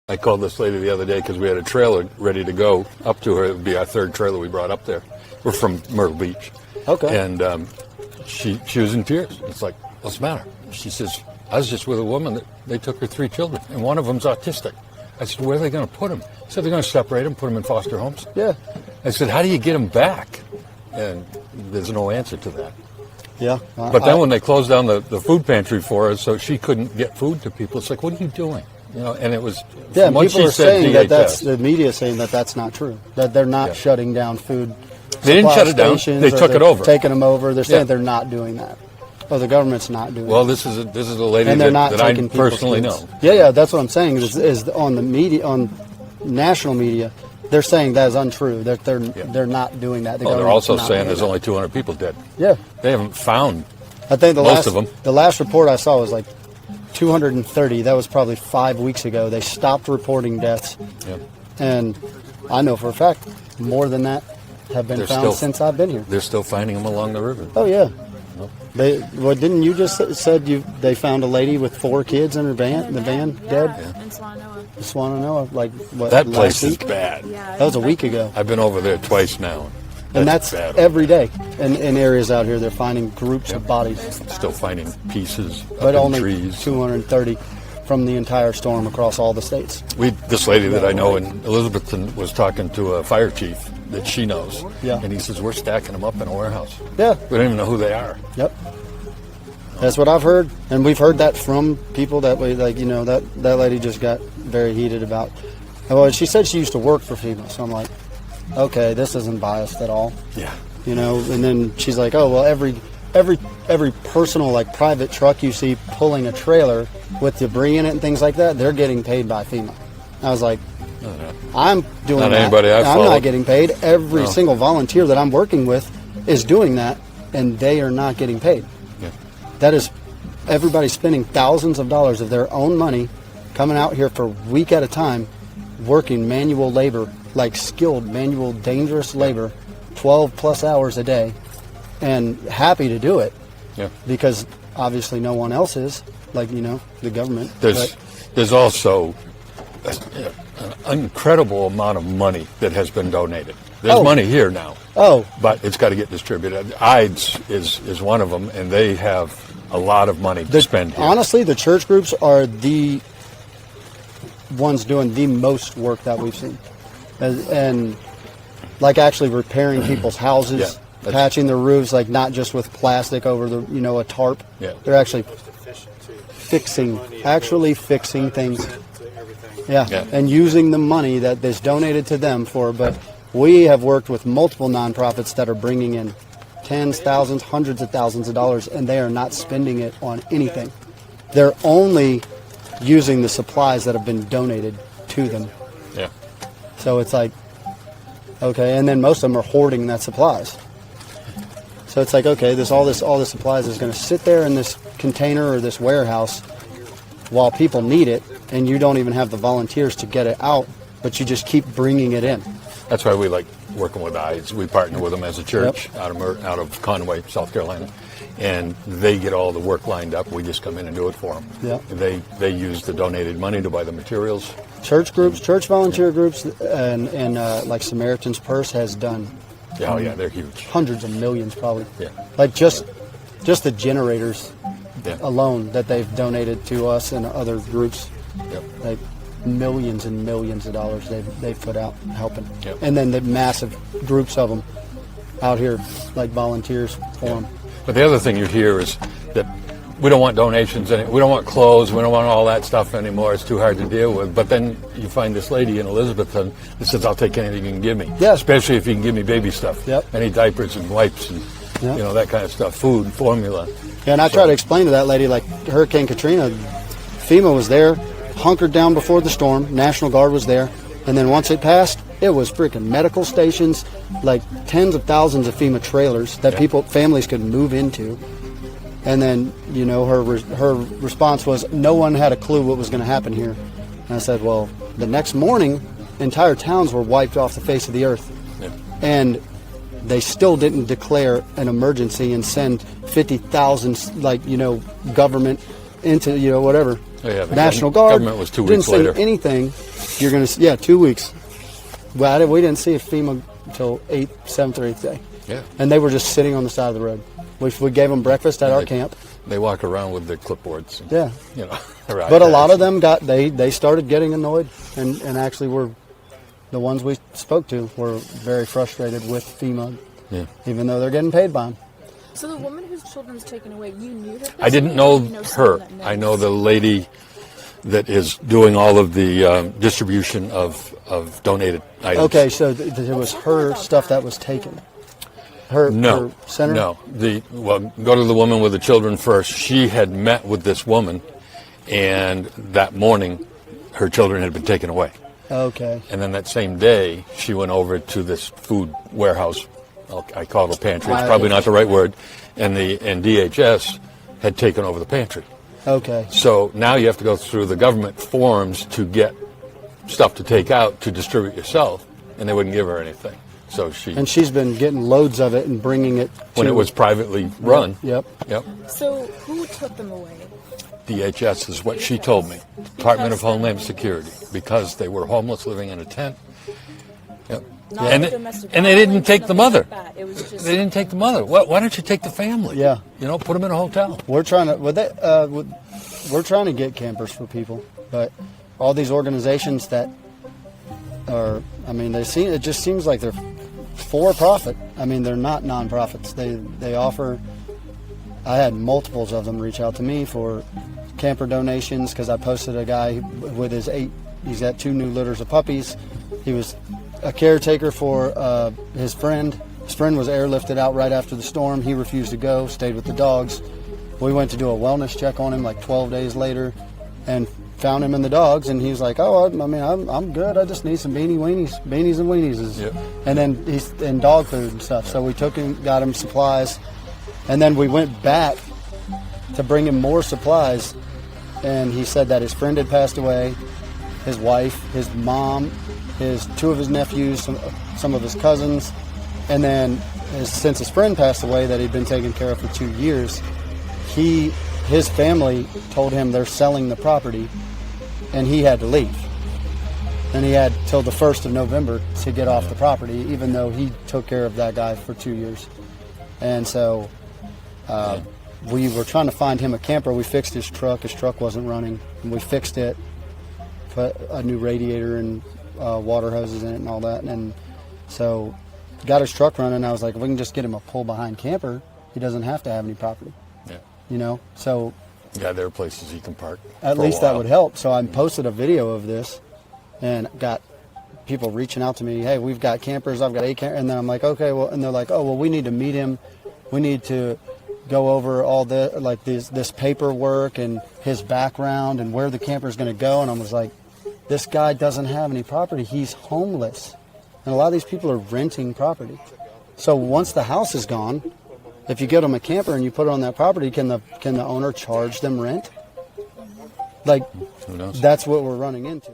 I called this lady the other day because we had a trailer ready to go up to her. It would be our third trailer we brought up there. We're from Myrtle Beach. Okay. And she was in tears. It's like, what's the matter? She says, I was just with a woman that they took her 3 children, and one of them's autistic. I said, where are they going to put them? She said, they're going to separate them, put them in foster homes. Yeah. I said, how do you get them back? And there's no answer to that. Yeah. But then when they closed down the food pantry for us, so she couldn't get food to people, it's like, what are you doing? You know, and it was Yeah, people are saying DHS, that's the media saying that's not true. That they're not shutting down food. They didn't shut it down. They took it over. Taking them over. They're saying they're not doing that. Oh, the government's not doing. Well, that. this is a lady and they're not that I taking personally kids. know. Yeah, that's what I'm saying. Is on the media, on national media, they're saying that is untrue. They're not doing that. They're also saying there's only 200 people dead. Yeah, they haven't found. I think most of them. The last report I saw was like 230. That was probably 5 weeks ago. They stopped reporting deaths. Yeah. And I know for a fact more than that have been found since I've been here. They're still finding them along the river. Oh yeah. Didn't you just said they found a lady with 4 kids in her van, dead? Yeah, in Swannanoa, like what? That place is week? bad. Yeah, That was a week ago. I've been over there twice now. And that's bad. every day. In areas out here, they're finding groups of bodies. Still finding pieces But up in only trees. 230 from the entire storm across all the states. This lady that I know in Elizabethton was talking to a fire chief that she knows. Yeah. And he says, we're stacking them up in a warehouse. Yeah. We don't even know who they are. Yep. That's what I've heard. And we've heard that from people that way. Like, that lady just got very heated about. Well, she said she used to work for FEMA. So I'm like, okay, this isn't biased at all. Yeah. And then she's like, oh, well, every personal, like, private truck you see pulling a trailer with debris in it and things like that, they're getting paid by FEMA. I was like, I'm doing Not that. anybody I I'm follow. not getting paid. Every single volunteer that I'm working with is doing that, and they are not getting paid. Yeah. That is, everybody's spending thousands of dollars of their own money, coming out here for a week at a time, working manual labor, like skilled manual dangerous labor, 12 plus hours a day, and happy to do it. Yeah. Because obviously no one else is, like, the government. There's also an incredible amount of money that has been donated. There's money here now. Oh. But it's got to get distributed. IDES is one of them, and they have a lot of money to spend here. Honestly, the church groups are the ones doing the most work that we've seen. And like actually repairing people's houses, patching their roofs, like not just with plastic over a tarp. Yeah. They're actually fixing things. Yeah, and using the money that is donated to them for. But we have worked with multiple nonprofits that are bringing in tens, thousands, hundreds of thousands of dollars, and they are not spending it on anything. They're only using the supplies that have been donated to them. Yeah. So it's like, okay, and then most of them are hoarding that supplies. So it's like, okay, all this supplies is going to sit there in this container or this warehouse while people need it, and you don't even have the volunteers to get it out, but you just keep bringing it in. That's why we like working with IDES. We partner with them as a church out of Conway, South Carolina, and they get all the work lined up. We just come in and do it for them. Yeah. They use the donated money to buy the materials. Church groups, church volunteer groups, and like Samaritan's Purse has done. Oh yeah, they're huge. Hundreds of millions, probably. Yeah. Like just the generators alone that they've donated to us and other groups. Yep. Like millions and millions of dollars they've put out helping. Yep. And then the massive groups of them out here, like volunteers for them. But the other thing you hear is that we don't want donations, we don't want clothes, we don't want all that stuff anymore. It's too hard to deal with. But then you find this lady in Elizabethton that says, I'll take anything you can give me. Yeah. Especially if you can give me baby stuff. Yep. Any diapers and wipes and that kind of stuff, food, formula. Yeah, and I try to explain to that lady, like Hurricane Katrina, FEMA was there, hunkered down before the storm, National Guard was there, and then once it passed, it was freaking medical stations, like tens of thousands of FEMA trailers that families could move into. And then, her response was, no one had a clue what was going to happen here. And I said, well, the next morning, entire towns were wiped off the face of the earth. Yeah. And they still didn't declare an emergency and send 50,000, government into, whatever. Oh, yeah, the National Guard. government was 2 didn't weeks say later. anything. You're going to, 2 weeks. Well, we didn't see a FEMA until 7th or 8th day. Yeah. And they were just sitting on the side of the road. We gave them breakfast at our camp. They walk around with their clipboards. And, Yeah. You know, but a lot of them they started getting annoyed, and actually were the ones we spoke to were very frustrated with FEMA, even though they're getting paid by them. So the woman whose children's taken away, you knew her? I didn't know someone her. that knows? I know the lady that is doing all of the distribution of donated items. Okay, so it was her stuff that was taken. Her center? No. Go to the woman with the children first. She had met with this woman, and that morning, her children had been taken away. Okay. And then that same day, she went over to this food warehouse. I call it a pantry. It's probably not the right word. And DHS had taken over the pantry. Okay. So now you have to go through the government forms to get stuff to take out to distribute yourself, and they wouldn't give her anything. So she's been getting loads of it and bringing it when it was privately run. Yep. So who took them away? DHS is what she told me. Department of Homeland Security, because they were homeless, living in a tent. Yep. And they didn't take the mother. Like it was just... They didn't take the mother. Why don't you take the family? Yeah. You know, put them in a hotel. We're trying to we're trying to get campers for people, but all these organizations that are, it just seems like they're for profit. They're not nonprofits. They offer. I had multiples of them reach out to me for camper donations because I posted a guy with he's got 2 new litters of puppies. He was a caretaker for his friend. His friend was airlifted out right after the storm. He refused to go, stayed with the dogs. We went to do a wellness check on him like 12 days later and found him in the dogs, and he was like, "Oh, I'm good. I just need some beanies and weenies." Yep. And then he's in dog food and stuff. So we took him, got him supplies, and then we went back to bring him more supplies. And he said that his friend had passed away, his wife, his mom, 2 of his nephews, some of his cousins, and then since his friend passed away that he'd been taken care of for 2 years, his family told him they're selling the property, and he had to leave. And he had till the 1st of November to get off the property, even though he took care of that guy for 2 years. And so we were trying to find him a camper. We fixed his truck. His truck wasn't running, and we fixed it, put a new radiator and water hoses in it and all that. And so got his truck running. I was like, if we can just get him a pull-behind camper, he doesn't have to have any property. Yeah. So... Yeah, there are places he can park. At least that would help. So I posted a video of this and got people reaching out to me. Hey, we've got campers. I've got 8 campers. And then I'm like, okay, well, and they're like, oh, well, we need to meet him. We need to go over all this paperwork and his background and where the camper is going to go. And I was like, this guy doesn't have any property. He's homeless. And a lot of these people are renting property. So once the house is gone, if you get them a camper and you put it on that property, can the owner charge them rent? Who knows? That's what we're running into.